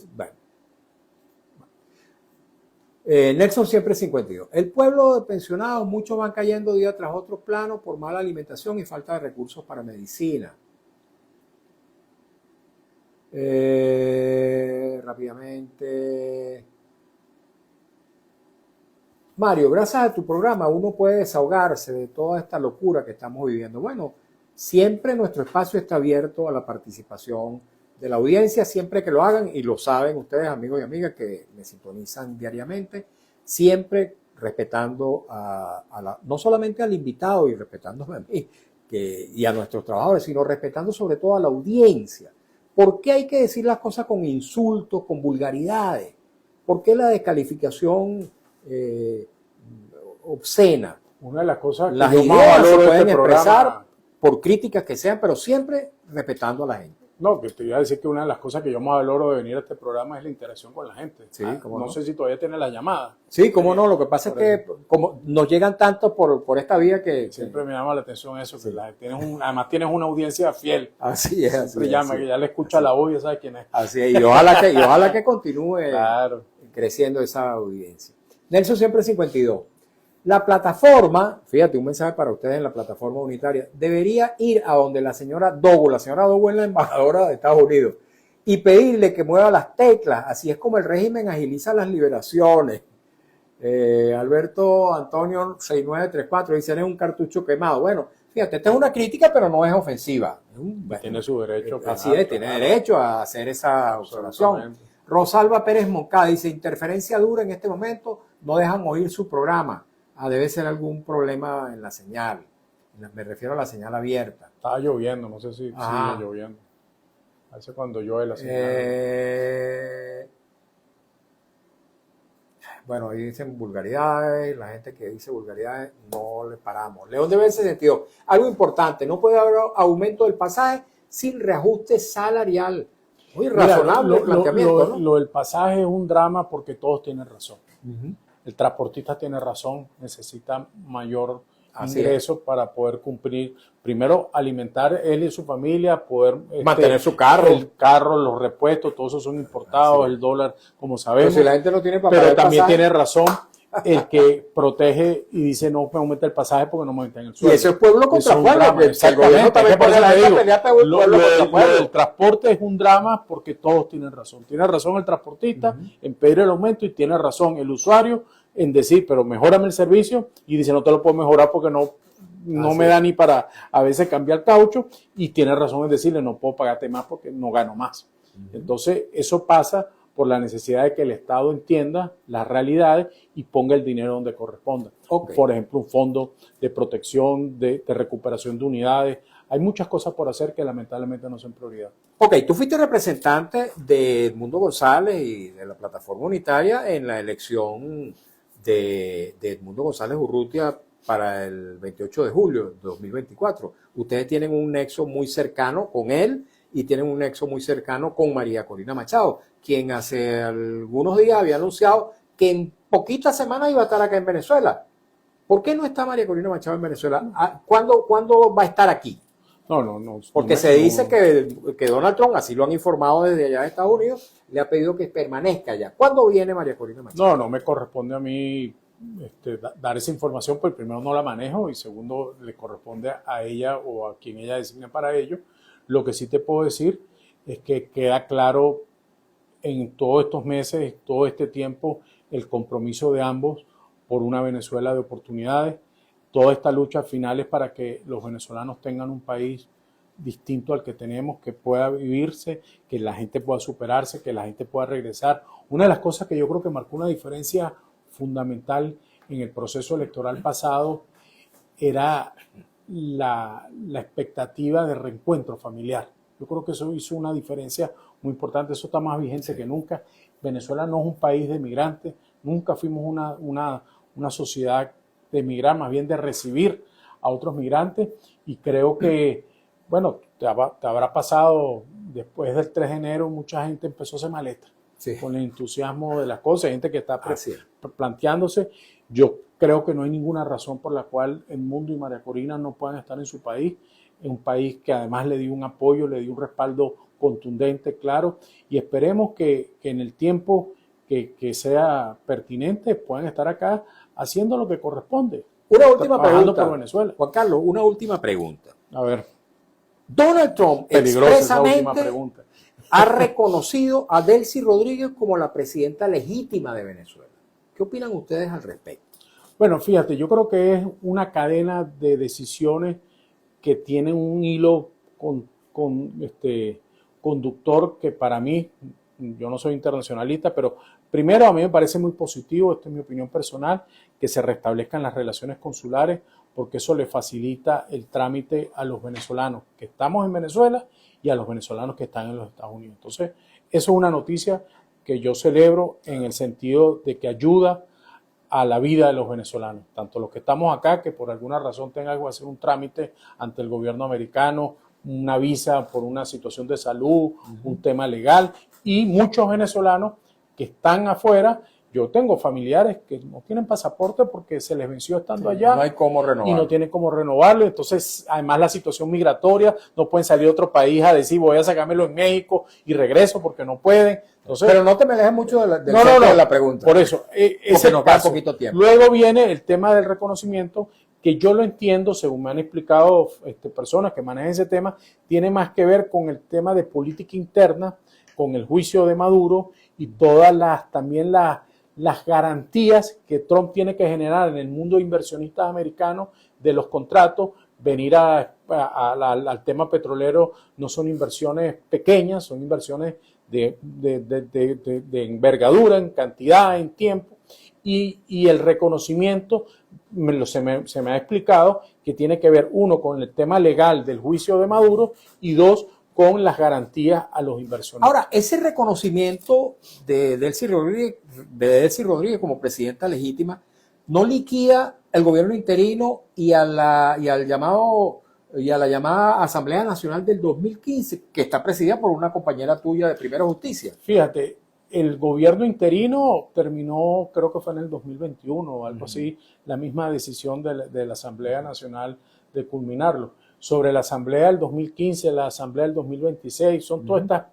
Nelson siempre 52. El pueblo de pensionados, muchos van cayendo día tras otro plano por mala alimentación y falta de recursos para medicina. Rápidamente. Mario, gracias a tu programa uno puede desahogarse de toda esta locura que estamos viviendo. Bueno, siempre nuestro espacio está abierto a la participación de la audiencia, siempre que lo hagan, y lo saben ustedes, amigos y amigas que me sintonizan diariamente, siempre respetando no solamente al invitado y respetándome a mí y a nuestros trabajadores, sino respetando sobre todo a la audiencia. ¿Por qué hay que decir las cosas con insultos, con vulgaridades? ¿Por qué la descalificación obscena? Una de las cosas que las yo más ideas se valoro de pueden este expresar programa, por críticas que sean, pero siempre respetando a la gente. No, que te iba a decir que una de las cosas que yo más valoro de venir a este programa es la interacción con la gente. Sí, no sé si todavía tiene la llamada. Sí, cómo no. Lo que pasa es que como nos llegan tanto por esta vía que... Siempre me llama la atención eso, que además tienes una audiencia fiel. Así es. Siempre llama, que ya le escucha la voz y ya sabe quién es. Así es, y ojalá que continúe claro, creciendo esa audiencia. Nelson siempre 52. La plataforma, fíjate, un mensaje para ustedes en la plataforma unitaria, debería ir a donde la señora Dogo es la embajadora de Estados Unidos, y pedirle que mueva las teclas. Así es como el régimen agiliza las liberaciones. Alberto Antonio 6934 dice, es un cartucho quemado. Bueno, fíjate, esta es una crítica, pero no es ofensiva. tiene su derecho. Así es, tiene derecho a hacer esa observación. Rosalba Pérez Moncada dice, interferencia dura en este momento, no dejan oír su programa. Debe ser algún problema en la señal. Me refiero a la señal abierta. Estaba lloviendo, no sé si sigue lloviendo. A veces cuando llueve la señal. Bueno, ahí dicen vulgaridades. La gente que dice vulgaridades no le paramos. León de Vence 72. Algo importante, no puede haber aumento del pasaje sin reajuste salarial. Muy razonable el planteamiento, ¿no? Lo del pasaje es un drama porque todos tienen razón. El transportista tiene razón, necesita mayor ingresos para poder cumplir, primero alimentar él y su familia, poder mantener su carro. El carro, los repuestos, todos esos son importados, el dólar, como sabemos. Pero si la gente no tiene para pero pagar también pasaje, tiene razón el que protege y dice no me aumenta el pasaje porque no me aumentan el sueldo. y eso es pueblo contra Eso es un pueblo, drama, que el gobierno también por pone eso la te gente a digo, pelear pueblo contra lo pueblo. del transporte es un drama porque todos tienen razón. Tiene razón el transportista en pedir el aumento y tiene razón el usuario en decir, pero mejórame el servicio, y dice, no te lo puedo mejorar porque no me da ni para a veces cambiar caucho, y tiene razón en decirle, no puedo pagarte más porque no gano más. Entonces, eso pasa por la necesidad de que el Estado entienda las realidades y ponga el dinero donde corresponda. Okay. Por ejemplo, un fondo de protección, de recuperación de unidades. Hay muchas cosas por hacer que lamentablemente no son prioridad. Ok, tú fuiste representante de Edmundo González y de la Plataforma Unitaria en la elección de Edmundo González Urrutia para el 28 de julio de 2024. Ustedes tienen un nexo muy cercano con él y tienen un nexo muy cercano con María Corina Machado, quien hace algunos días había anunciado que en poquitas semanas iba a estar acá en Venezuela. ¿Por qué no está María Corina Machado en Venezuela? ¿Cuándo va a estar aquí? No. Porque se dice que Donald Trump, así lo han informado desde allá de Estados Unidos, le ha pedido que permanezca allá. ¿Cuándo viene María Corina Machado? No me corresponde a mí dar esa información, porque primero no la manejo y segundo le corresponde a ella o a quien ella designe para ello. Lo que sí te puedo decir es que queda claro en todos estos meses, todo este tiempo, el compromiso de ambos por una Venezuela de oportunidades. Toda esta lucha al final es para que los venezolanos tengan un país distinto al que tenemos, que pueda vivirse, que la gente pueda superarse, que la gente pueda regresar. Una de las cosas que yo creo que marcó una diferencia fundamental en el proceso electoral pasado era la expectativa de reencuentro familiar. Yo creo que eso hizo una diferencia muy importante, eso está más vigente que nunca. Venezuela no es un país de migrantes, nunca fuimos una sociedad de migrar, más bien de recibir a otros migrantes, y creo que, bueno, te habrá pasado después del 3 de enero, mucha gente empezó a hacer maleta con el entusiasmo de las cosas, gente que está planteándose. Yo creo que no hay ninguna razón por la cual Edmundo y María Corina no puedan estar en su país, en un país que además le dio un apoyo, le dio un respaldo contundente, claro, y esperemos que en el tiempo que sea pertinente puedan estar acá haciendo lo que corresponde. Una última pregunta, por Venezuela. Juan Carlos, una última pregunta. A ver. Donald Trump expresamente ha reconocido a Delcy Rodríguez como la presidenta legítima de Venezuela. ¿Qué opinan ustedes al respecto? Bueno, fíjate, yo creo que es una cadena de decisiones que tiene un hilo conductor que para mí, yo no soy internacionalista, pero primero a mí me parece muy positivo, esta es mi opinión personal, que se restablezcan las relaciones consulares, porque eso le facilita el trámite a los venezolanos que estamos en Venezuela y a los venezolanos que están en los Estados Unidos. Entonces, eso es una noticia que yo celebro en el sentido de que ayuda a la vida de los venezolanos, tanto los que estamos acá, que por alguna razón tengan que hacer un trámite ante el gobierno americano, una visa por una situación de salud, un tema legal, y muchos venezolanos que están afuera. Yo tengo familiares que no tienen pasaporte porque se les venció estando allá. No hay cómo renovarlo. Y no tienen cómo renovarlo. Entonces, además la situación migratoria, no pueden salir a otro país a decir voy a sacármelo en México y regreso porque no pueden. Entonces, pero no te me dejes mucho de la pregunta. Por eso, ese nos da poquito tiempo. Luego viene el tema del reconocimiento, que yo lo entiendo, según me han explicado personas que manejan ese tema, tiene más que ver con el tema de política interna, con el juicio de Maduro y todas las garantías que Trump tiene que generar en el mundo de inversionistas americanos de los contratos. Venir al tema petrolero no son inversiones pequeñas, son inversiones de envergadura, en cantidad, en tiempo, y el reconocimiento se me ha explicado que tiene que ver, uno, con el tema legal del juicio de Maduro y dos, con las garantías a los inversionistas. Ahora, ese reconocimiento de Delcy Rodríguez como presidenta legítima no liquida el gobierno interino y a la llamada Asamblea Nacional del 2015, que está presidida por una compañera tuya de Primera Justicia. Fíjate, el gobierno interino terminó, creo que fue en el 2021 o algo así, la misma decisión de la Asamblea Nacional de culminarlo. Sobre la Asamblea del 2015, la Asamblea del 2026, son todas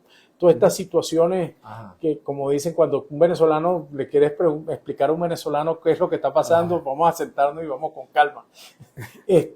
estas situaciones que, como dicen, cuando un venezolano le quiere explicar a un venezolano qué es lo que está pasando, vamos a sentarnos y vamos con calma. Es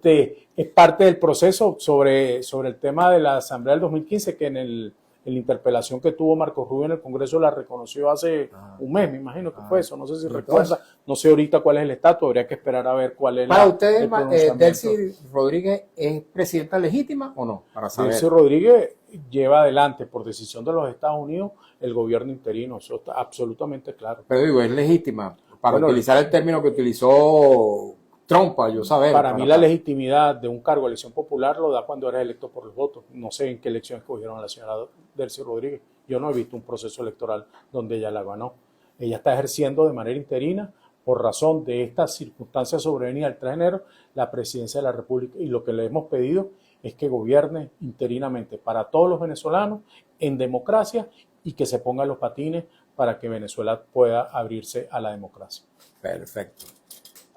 parte del proceso sobre el tema de la Asamblea del 2015, que en la interpelación que tuvo Marcos Rubio en el Congreso la reconoció hace un mes, me imagino que fue eso, no sé si recuerda, no sé ahorita cuál es el estatus, habría que esperar a ver cuál es para ustedes, Delcy Rodríguez es presidenta legítima o no, para saber. Delcy Rodríguez lleva adelante por decisión de los Estados Unidos el gobierno interino, eso está absolutamente claro. Pero digo, es legítima, para utilizar el término que utilizó Trump, yo saber. Para mí la legitimidad de un cargo de elección popular lo da cuando eres electo por los votos. No sé en qué elección escogieron a la señora Delcy Rodríguez. Yo no he visto un proceso electoral donde ella la ganó. Ella está ejerciendo de manera interina, por razón de estas circunstancias sobrevenidas el 3 de enero, la presidencia de la República. Y lo que le hemos pedido es que gobierne interinamente para todos los venezolanos en democracia y que se pongan los patines para que Venezuela pueda abrirse a la democracia. Perfecto.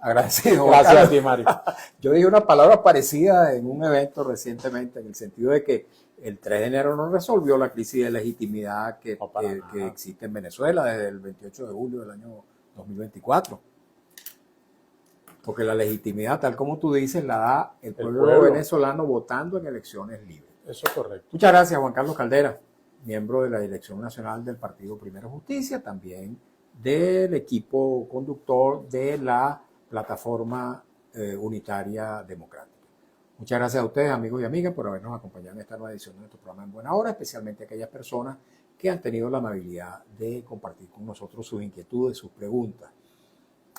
Agradecido. Gracias a ti, Mario. Yo dije una palabra parecida en un evento recientemente, en el sentido de que el 3 de enero no resolvió la crisis de legitimidad que existe en Venezuela desde el 28 de julio del año 2024. Porque la legitimidad, tal como tú dices, la da el pueblo venezolano votando en elecciones libres. Eso es correcto. Muchas gracias, Juan Carlos Caldera, miembro de la Dirección Nacional del Partido Primero Justicia, también del equipo conductor de la Plataforma Unitaria Democrática. Muchas gracias a ustedes, amigos y amigas, por habernos acompañado en esta nueva edición de nuestro programa En Buena Hora, especialmente a aquellas personas que han tenido la amabilidad de compartir con nosotros sus inquietudes, sus preguntas.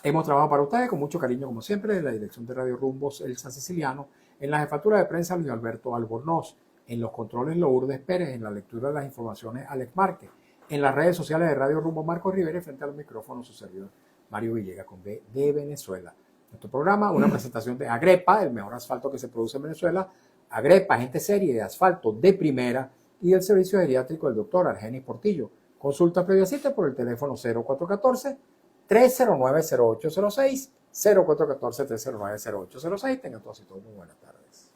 Hemos trabajado para ustedes con mucho cariño, como siempre, en la dirección de Radio Rumbos, Elsa Siciliano, en la jefatura de prensa, Luis Alberto Albornoz, en los controles, Lourdes Pérez, en la lectura de las informaciones, Alex Márquez, en las redes sociales de Radio Rumbo, Marcos Rivera, y frente a los micrófonos, su servidor, Mario Villegas, con B de Venezuela. Nuestro programa, una presentación de Agrepa, el mejor asfalto que se produce en Venezuela. Agrepa, gente serie de asfalto de primera, y el servicio geriátrico del doctor Argenis Portillo. Consulta previa cita por el teléfono 0414-309-0806, 0414-309-0806. Tengan todos y todos muy buenas tardes.